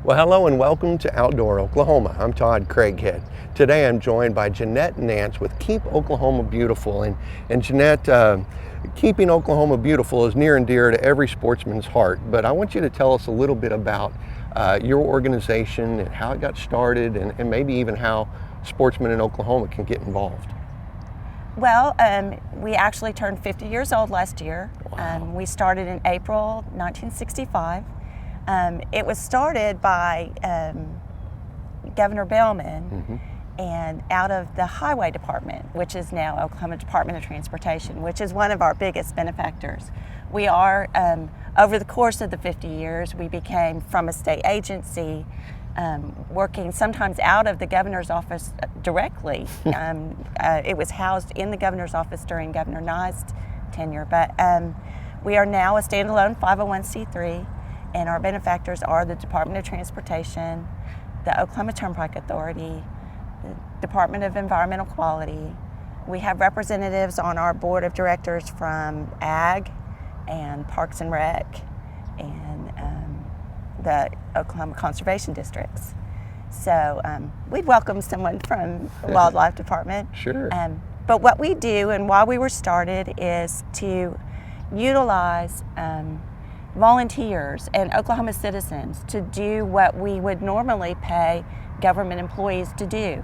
Well, hello and welcome to Outdoor Oklahoma. I'm Todd Craighead. Today I'm joined by Jeanette Nance with Keep Oklahoma Beautiful. And Jeanette, keeping Oklahoma beautiful is near and dear to every sportsman's heart. But I want you to tell us a little bit about your organization and how it got started, and maybe even how sportsmen in Oklahoma can get involved. Well, we actually turned 50 years old last year. Wow. We started in April 1965. It was started by Governor Bellman and out of the Highway Department, which is now Oklahoma Department of Transportation, which is one of our biggest benefactors. We are, over the course of the 50 years, we became from a state agency, working sometimes out of the governor's office directly. It was housed in the governor's office during Governor Nye's tenure, but we are now a standalone 501c3. And our benefactors are the Department of Transportation, the Oklahoma Turnpike Authority, the Department of Environmental Quality. We have representatives on our board of directors from Ag and Parks and Rec and the Oklahoma Conservation Districts. So we'd welcome someone from the Wildlife Department. Sure. But what we do and why we were started is to utilize volunteers and Oklahoma citizens to do what we would normally pay government employees to do,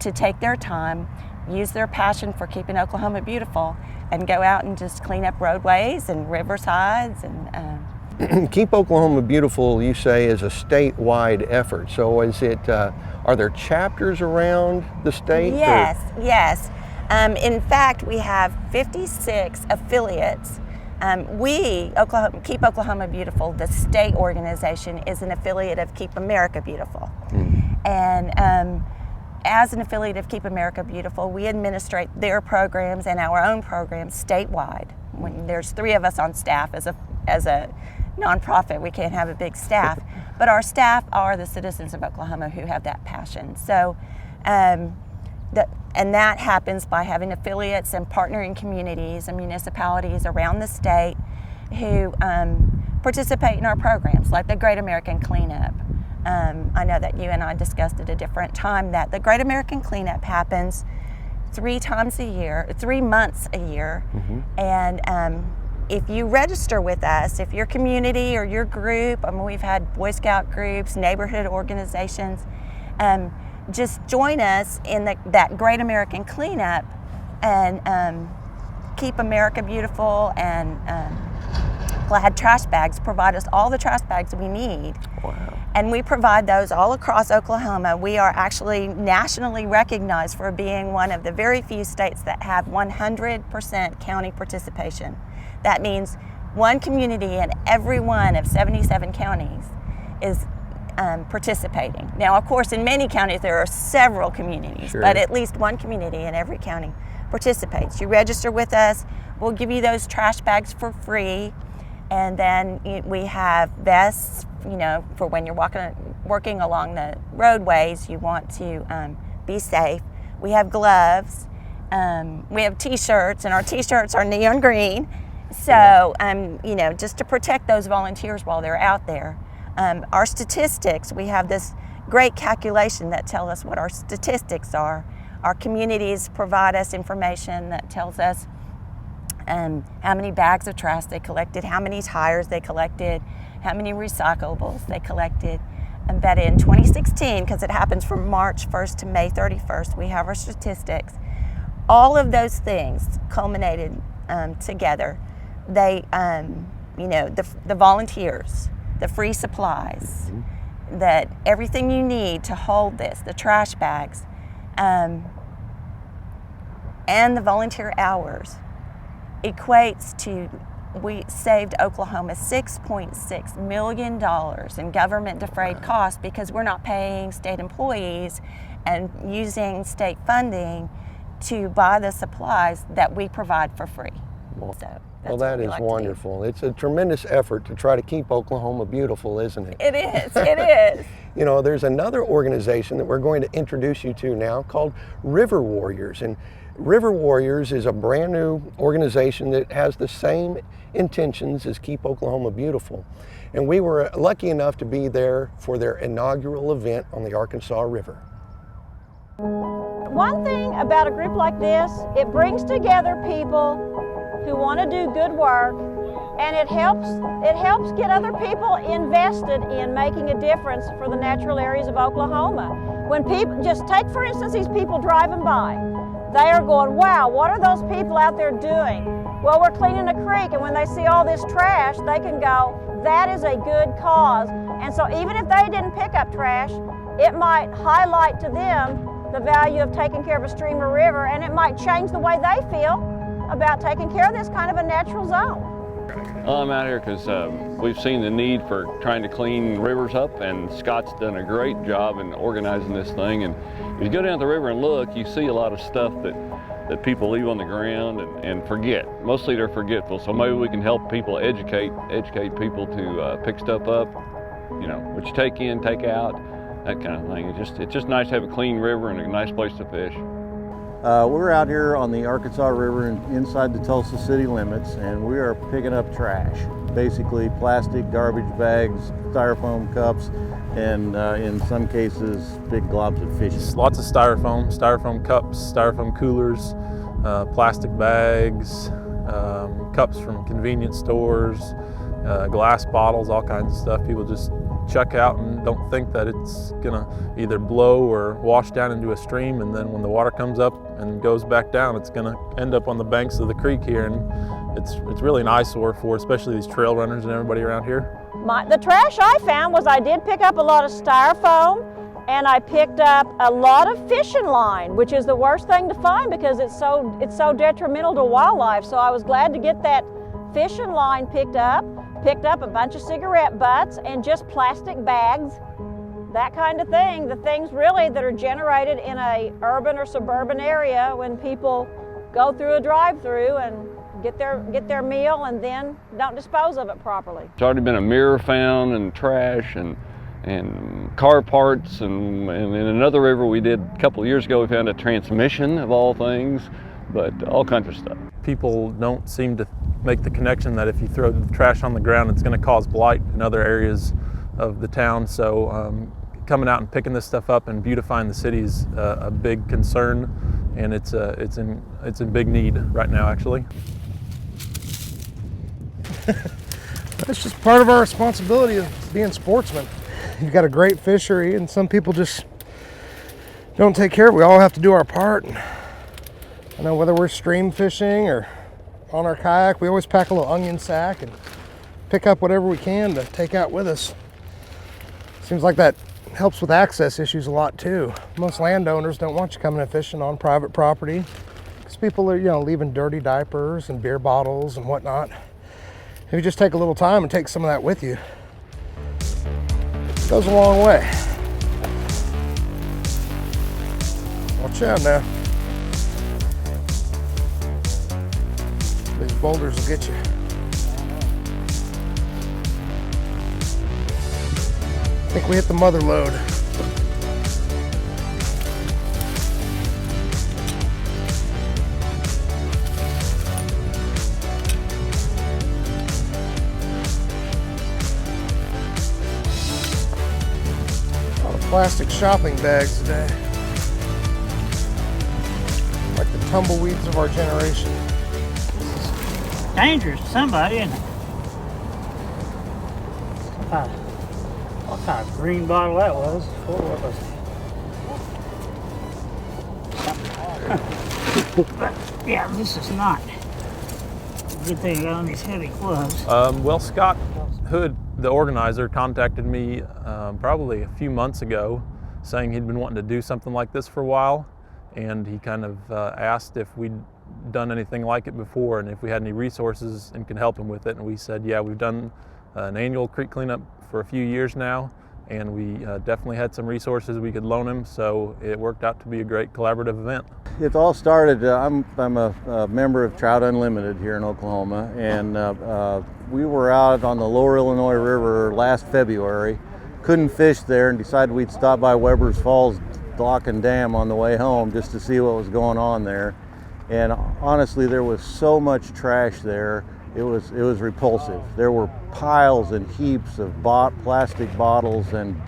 to take their time, use their passion for keeping Oklahoma beautiful, and go out and just clean up roadways and riversides. And Keep Oklahoma Beautiful, you say, is a statewide effort. So is it, are there chapters around the state? Yes, yes. In fact, we have 56 affiliates. Keep Oklahoma Beautiful, the state organization, is an affiliate of Keep America Beautiful. And as an affiliate of Keep America Beautiful, we administrate their programs and our own programs statewide. When there's 3 of us on staff as a nonprofit, we can't have a big staff, but our staff are the citizens of Oklahoma who have that passion. So, and that happens by having affiliates and partnering communities and municipalities around the state who participate in our programs, like the Great American Cleanup. I know that you and I discussed at a different time that the Great American Cleanup happens 3 months a year. And if you register with us, if your community or your group, we've had Boy Scout groups, neighborhood organizations, just join us in that Great American Cleanup and Keep America Beautiful and Glad Trash Bags provide us all the trash bags we need. Wow. And we provide those all across Oklahoma. We are actually nationally recognized for being one of the very few states that have 100% county participation. That means one community in every one of 77 counties is participating. Now, of course, in many counties there are several communities, Sure. but at least one community in every county participates. You register with us, we'll give you those trash bags for free, and then we have vests, for when you're working along the roadways, you want to be safe. We have gloves, we have t-shirts, and our t-shirts are neon green, so just to protect those volunteers while they're out there. Our statistics, we have this great calculation that tells us what our statistics are. Our communities provide us information that tells us how many bags of trash they collected, how many tires they collected, how many recyclables they collected. And that in 2016, because it happens from March 1st to May 31st, we have our statistics. All of those things culminated together. They, the volunteers, the free supplies, that everything you need to hold this, the trash bags, and the volunteer hours equates to, we saved Oklahoma $6.6 million in government defrayed costs because we're not paying state employees and using state funding to buy the supplies that we provide for free. Well, that is wonderful. It's a tremendous effort to try to keep Oklahoma beautiful, isn't it? It is, it is. There's another organization that we're going to introduce you to now called River Warriors. And River Warriors is a brand new organization that has the same intentions as Keep Oklahoma Beautiful. And we were lucky enough to be there for their inaugural event on the Arkansas River. One thing about a group like this, it brings together people who want to do good work, and it helps get other people invested in making a difference for the natural areas of Oklahoma. When people, just take for instance these people driving by, they are going, wow, what are those people out there doing? Well, we're cleaning a creek, and when they see all this trash, they can go, that is a good cause. And so even if they didn't pick up trash, it might highlight to them the value of taking care of a stream or river, and it might change the way they feel about taking care of this kind of a natural zone. Well, I'm out here because we've seen the need for trying to clean rivers up, and Scott's done a great job in organizing this thing. And if you go down the river and look, you see a lot of stuff that people leave on the ground and forget. Mostly they're forgetful, so maybe we can help people educate people to pick stuff up, you know, what you take in, take out, that kind of thing. It's just nice to have a clean river and a nice place to fish. We're out here on the Arkansas River inside the Tulsa city limits, and we are picking up trash. Basically plastic, garbage bags, styrofoam cups, and in some cases, big globs of fish. Lots of styrofoam cups, styrofoam coolers, plastic bags, cups from convenience stores, glass bottles, all kinds of stuff. People just chuck out and don't think that it's gonna either blow or wash down into a stream, and then when the water comes up and goes back down, it's gonna end up on the banks of the creek here, and it's really an eyesore for especially these trail runners and everybody around here. The trash I found was I did pick up a lot of styrofoam, and I picked up a lot of fishing line, which is the worst thing to find because it's so detrimental to wildlife. So I was glad to get that fishing line picked up a bunch of cigarette butts and just plastic bags, that kind of thing. The things really that are generated in a urban or suburban area when people go through a drive-through and get their meal and then don't dispose of it properly. There's already been a mirror found and trash and car parts, and in another river we did a couple of years ago, we found a transmission of all things, but all kinds of stuff. People don't seem to make the connection that if you throw the trash on the ground, it's going to cause blight in other areas of the town. So coming out and picking this stuff up and beautifying the city is a big concern, and it's in big need right now, actually. That's just part of our responsibility of being sportsmen. You've got a great fishery, and some people just don't take care of it. We all have to do our part. I know whether we're stream fishing or on our kayak, we always pack a little onion sack and pick up whatever we can to take out with us. Seems like that helps with access issues a lot too. Most landowners don't want you coming and fishing on private property because people are, leaving dirty diapers and beer bottles and whatnot. If you just take a little time and take some of that with you, it goes a long way. Watch out now. These boulders will get you. I think we hit the mother lode. A lot of plastic shopping bags today. Like the tumbleweeds of our generation. Dangerous to somebody, isn't it? What kind of green bottle that was? What was it? Yeah, this is not. Good thing I got on these heavy gloves. Well, Scott Hood, the organizer, contacted me probably a few months ago saying he'd been wanting to do something like this for a while, and he kind of asked if we'd done anything like it before and if we had any resources and could help him with it. And we said, yeah, we've done an annual creek cleanup for a few years now, and we definitely had some resources we could loan him, so it worked out to be a great collaborative event. It all started, I'm a member of Trout Unlimited here in Oklahoma, and we were out on the Lower Illinois River last February, couldn't fish there, and decided we'd stop by Weber's Falls Lock and Dam on the way home just to see what was going on there. And honestly, there was so much trash there. It was repulsive. There were piles and heaps of plastic bottles and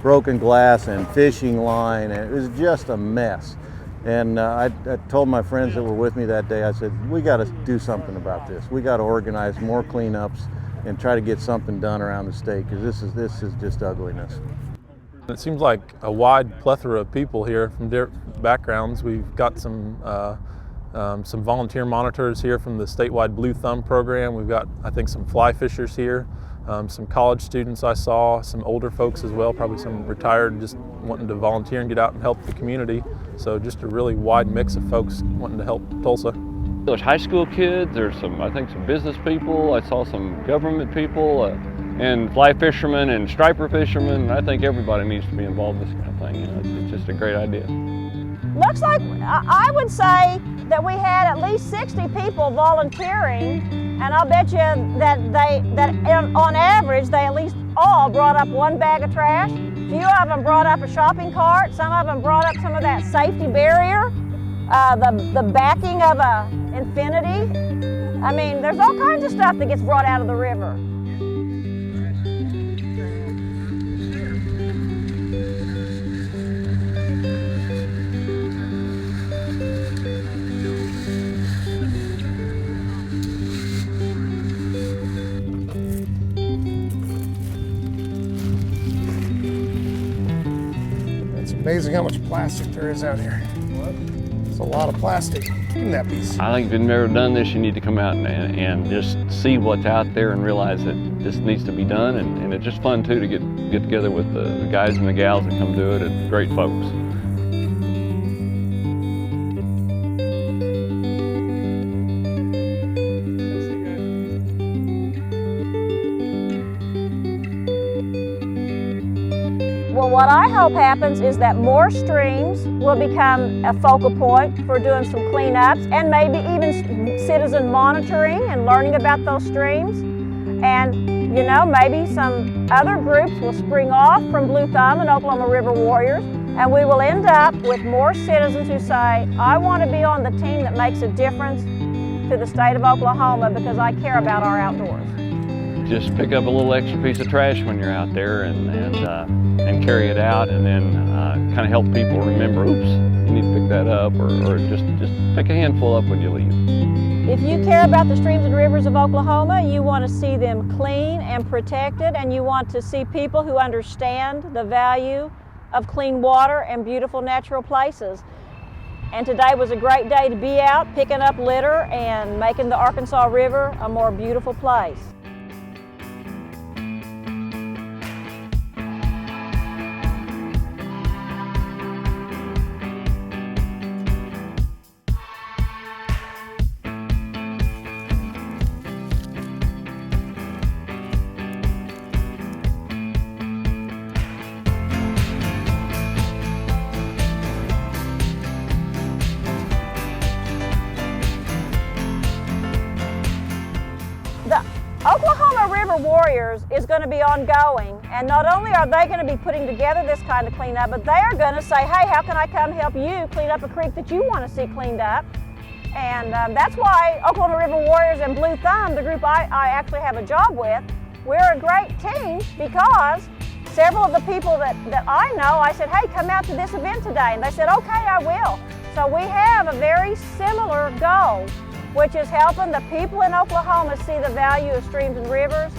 broken glass and fishing line, and it was just a mess. And I told my friends that were with me that day, I said, we got to do something about this. We got to organize more cleanups and try to get something done around the state, because this is just ugliness. It seems like a wide plethora of people here from different backgrounds. We've got some volunteer monitors here from the statewide Blue Thumb program. We've got, I think, some fly fishers here, some college students I saw, some older folks as well, probably some retired just wanting to volunteer and get out and help the community. So just a really wide mix of folks wanting to help Tulsa. There's high school kids, there's I think some business people, I saw some government people, and fly fishermen and striper fishermen. I think everybody needs to be involved in this kind of thing. You know, it's just a great idea. Looks like, I would say that we had at least 60 people volunteering, and I'll bet you that on average, they at least all brought up one bag of trash. A few of them brought up a shopping cart. Some of them brought up some of that safety barrier, the backing of a Infinity. I mean, there's all kinds of stuff that gets brought out of the river. It's amazing how much plastic there is out here. It's a lot of plastic. Give me that piece. I think if you've never done this, you need to come out and just see what's out there and realize that this needs to be done. And it's just fun too to get together with the guys and the gals that come do it, and great folks. Well, what I hope happens is that more streams will become a focal point for doing some cleanups, and maybe even citizen monitoring and learning about those streams. And, you know, maybe some other groups will spring off from Blue Thumb and Oklahoma River Warriors, and we will end up with more citizens who say, I want to be on the team that makes a difference to the state of Oklahoma because I care about our outdoors. Just pick up a little extra piece of trash when you're out there and carry it out, and then kind of help people remember, oops, you need to pick that up, or just pick a handful up when you leave. If you care about the streams and rivers of Oklahoma, you want to see them clean and protected, and you want to see people who understand the value of clean water and beautiful natural places. And today was a great day to be out picking up litter and making the Arkansas River a more beautiful place. The Oklahoma River Warriors is going to be ongoing, and not only are they going to be putting together this kind of cleanup, but they are going to say, hey, how can I come help you clean up a creek that you want to see cleaned up? And that's why Oklahoma River Warriors and Blue Thumb, the group I actually have a job with, we're a great team, because several of the people that I know, I said, hey, come out to this event today. And they said, okay, I will. So we have a very similar goal, which is helping the people in Oklahoma see the value of streams and rivers,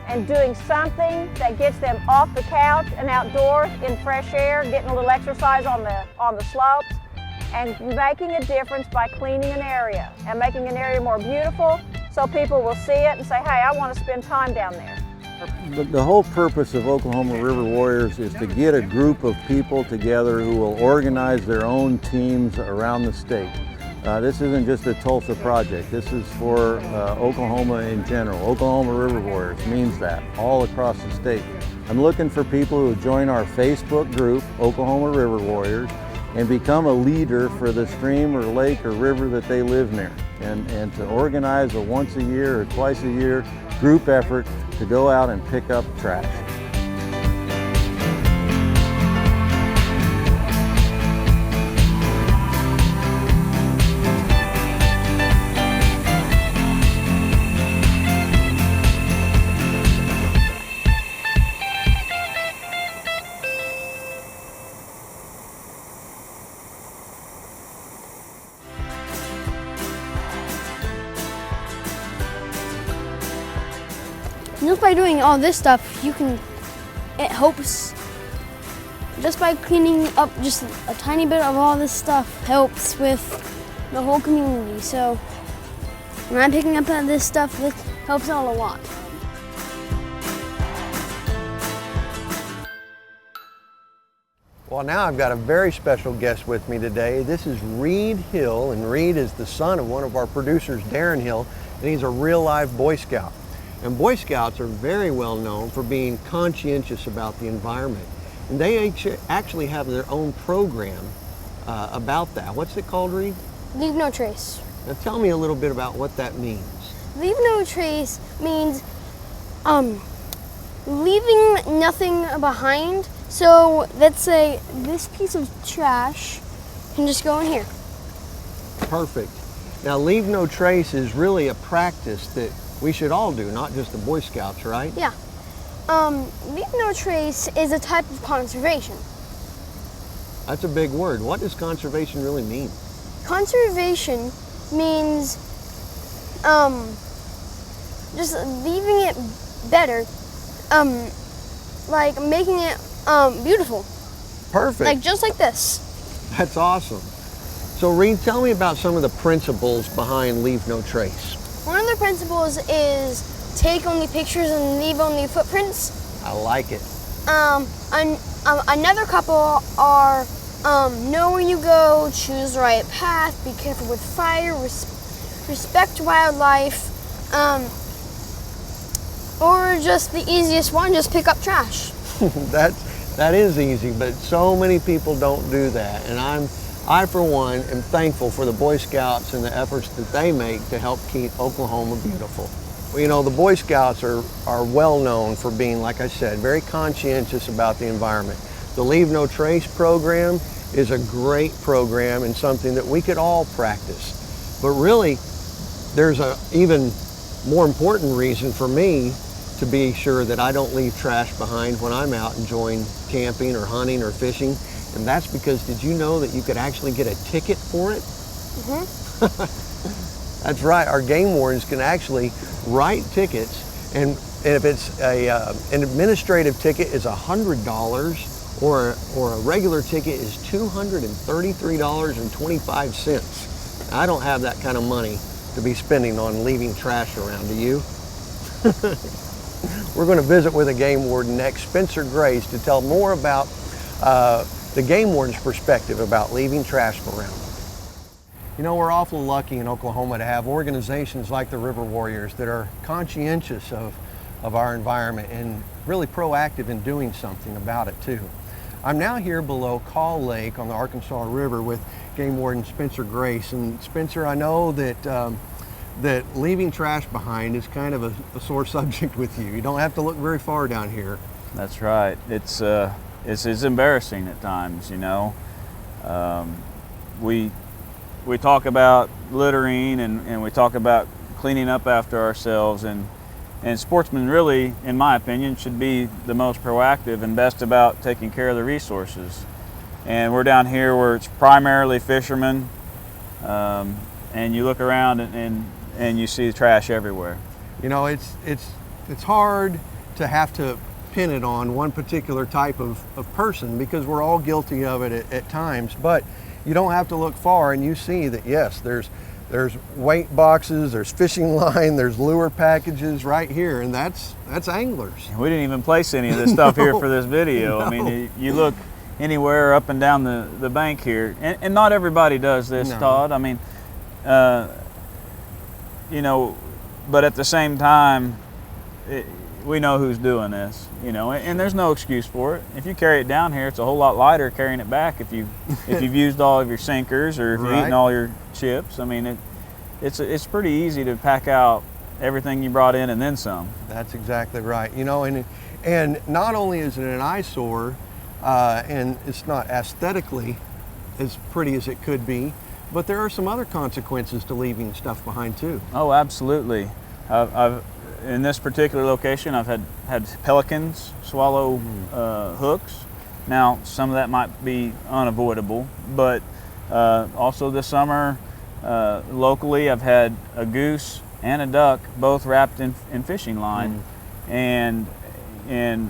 and doing something that gets them off the couch and outdoors in fresh air, getting a little exercise on the slopes, and making a difference by cleaning an area and making an area more beautiful, so people will see it and say, hey, I want to spend time down there. The whole purpose of Oklahoma River Warriors is to get a group of people together who will organize their own teams around the state. This isn't just a Tulsa project. This is for Oklahoma in general. Oklahoma River Warriors means that all across the state. I'm looking for people who join our Facebook group, Oklahoma River Warriors, and become a leader for the stream or lake or river that they live near, and to organize a once a year or twice a year group effort to go out and pick up trash. just by doing all this stuff, it helps. Just by cleaning up just a tiny bit of all this stuff helps with the whole community. So when I'm picking up this stuff, it helps out a lot. Well, now I've got a very special guest with me today. This is Reed Hill, and Reed is the son of one of our producers, Darren Hill, and he's a real live Boy Scout. And Boy Scouts are very well known for being conscientious about the environment. And they actually have their own program about that. What's it called, Reed? Leave no trace. Now tell me a little bit about what that means. Leave no trace means leaving nothing behind. So let's say this piece of trash can just go in here. Perfect. Now, leave no trace is really a practice that we should all do, not just the Boy Scouts, right? Yeah. Leave no trace is a type of conservation. That's a big word. What does conservation really mean? Conservation means just leaving it better, like making it beautiful. Perfect. Like just like this. That's awesome. So Reed, tell me about some of the principles behind Leave No Trace. One of the principles is take only pictures and leave only footprints. I like it. Another couple are know where you go, choose the right path, be careful with fire, respect wildlife, or just the easiest one, just pick up trash. That is easy, but so many people don't do that. And I, for one, am thankful for the Boy Scouts and the efforts that they make to help keep Oklahoma beautiful. Well, you know, the Boy Scouts are well known for being, like I said, very conscientious about the environment. The Leave No Trace program is a great program and something that we could all practice. But really, there's an even more important reason for me to be sure that I don't leave trash behind when I'm out enjoying camping or hunting or fishing. And that's because, did you know that you could actually get a ticket for it? Mm-hmm. That's right, our game wardens can actually write tickets, and if it's an administrative ticket is $100, or a regular ticket is $233.25. I don't have that kind of money to be spending on leaving trash around, do you? We're going to visit with a game warden next, Spencer Grace, to tell more about the game warden's perspective about leaving trash around. You know, we're awful lucky in Oklahoma to have organizations like the River Warriors that are conscientious of our environment and really proactive in doing something about it too. I'm now here below Call Lake on the Arkansas River with game warden Spencer Grace. And Spencer, I know that that leaving trash behind is kind of a sore subject with you. You don't have to look very far down here. That's right. It's embarrassing at times, you know. We talk about littering and we talk about cleaning up after ourselves, and sportsmen really, in my opinion, should be the most proactive and best about taking care of the resources. And we're down here where it's primarily fishermen, and you look around and you see trash everywhere. You know, it's hard to have to pin it on one particular type of person because we're all guilty of it at times, but you don't have to look far and you see that yes, there's weight boxes, there's fishing line, there's lure packages right here, and that's anglers. We didn't even place any of this stuff here for this video. No. I mean, you look anywhere up and down the bank here, and not everybody does this, No. Todd. I mean, you know, but at the same time, we know who's doing this, you know, and there's no excuse for it. If you carry it down here, it's a whole lot lighter carrying it back if you've used all of your sinkers or if you've eaten all your chips. I mean, it's pretty easy to pack out everything you brought in and then some. That's exactly right. You know, and not only is it an eyesore, and it's not aesthetically as pretty as it could be, but there are some other consequences to leaving stuff behind too. Oh, absolutely. I've in this particular location, I've had pelicans swallow hooks. Now, some of that might be unavoidable, but also this summer, locally, I've had a goose and a duck both wrapped in fishing line. and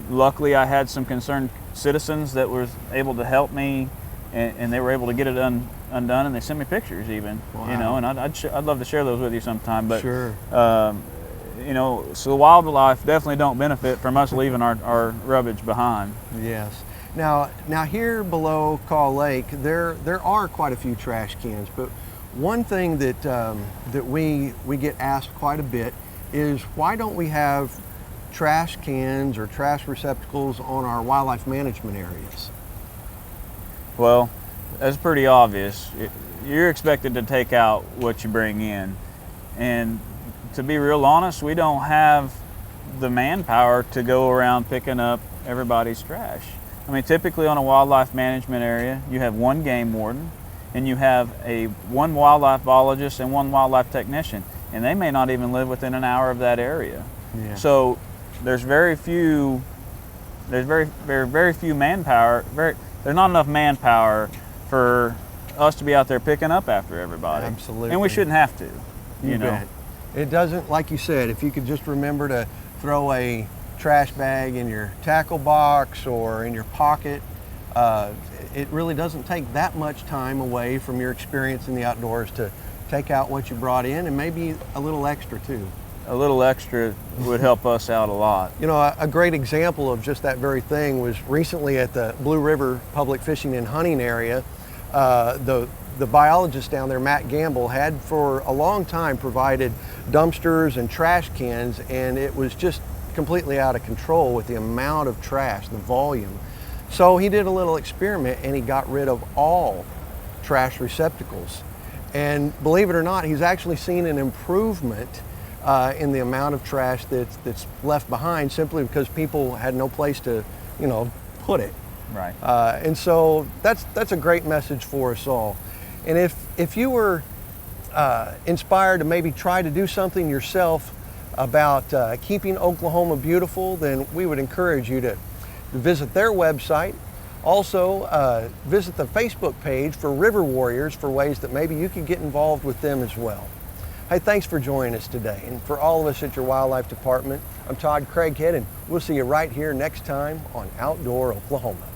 luckily I had some concerned citizens that was able to help me, and they were able to get it undone, and they sent me pictures even. Wow. You know, and I'd love to share those with you sometime. But Sure. you know, so the wildlife definitely don't benefit from us leaving our rubbish behind. Yes. Now here below Kaw Lake, there are quite a few trash cans, but one thing that that we get asked quite a bit is, why don't we have trash cans or trash receptacles on our wildlife management areas? Well, that's pretty obvious. You're expected to take out what you bring in, and to be real honest, we don't have the manpower to go around picking up everybody's trash. I mean, typically on a wildlife management area, you have one game warden, and you have one wildlife biologist and one wildlife technician, and they may not even live within an hour of that area. Yeah. So there's very few manpower. There's not enough manpower for us to be out there picking up after everybody. Absolutely. And we shouldn't have to. You know. Bet. It doesn't, like you said, if you could just remember to throw a trash bag in your tackle box or in your pocket, it really doesn't take that much time away from your experience in the outdoors to take out what you brought in, and maybe a little extra too. A little extra would help us out a lot. You know, a great example of just that very thing was recently at the Blue River Public Fishing and Hunting area. The biologist down there, Matt Gamble, had for a long time provided dumpsters and trash cans, and it was just completely out of control with the amount of trash, the volume. So he did a little experiment and he got rid of all trash receptacles. And believe it or not, he's actually seen an improvement in the amount of trash that's left behind, simply because people had no place to, you know, put it. Right. And so that's a great message for us all. And if you were inspired to maybe try to do something yourself about keeping Oklahoma beautiful, then we would encourage you to visit their website. Also, visit the Facebook page for River Warriors for ways that maybe you could get involved with them as well. Hey, thanks for joining us today. And for all of us at your wildlife department, I'm Todd Craighead, and we'll see you right here next time on Outdoor Oklahoma.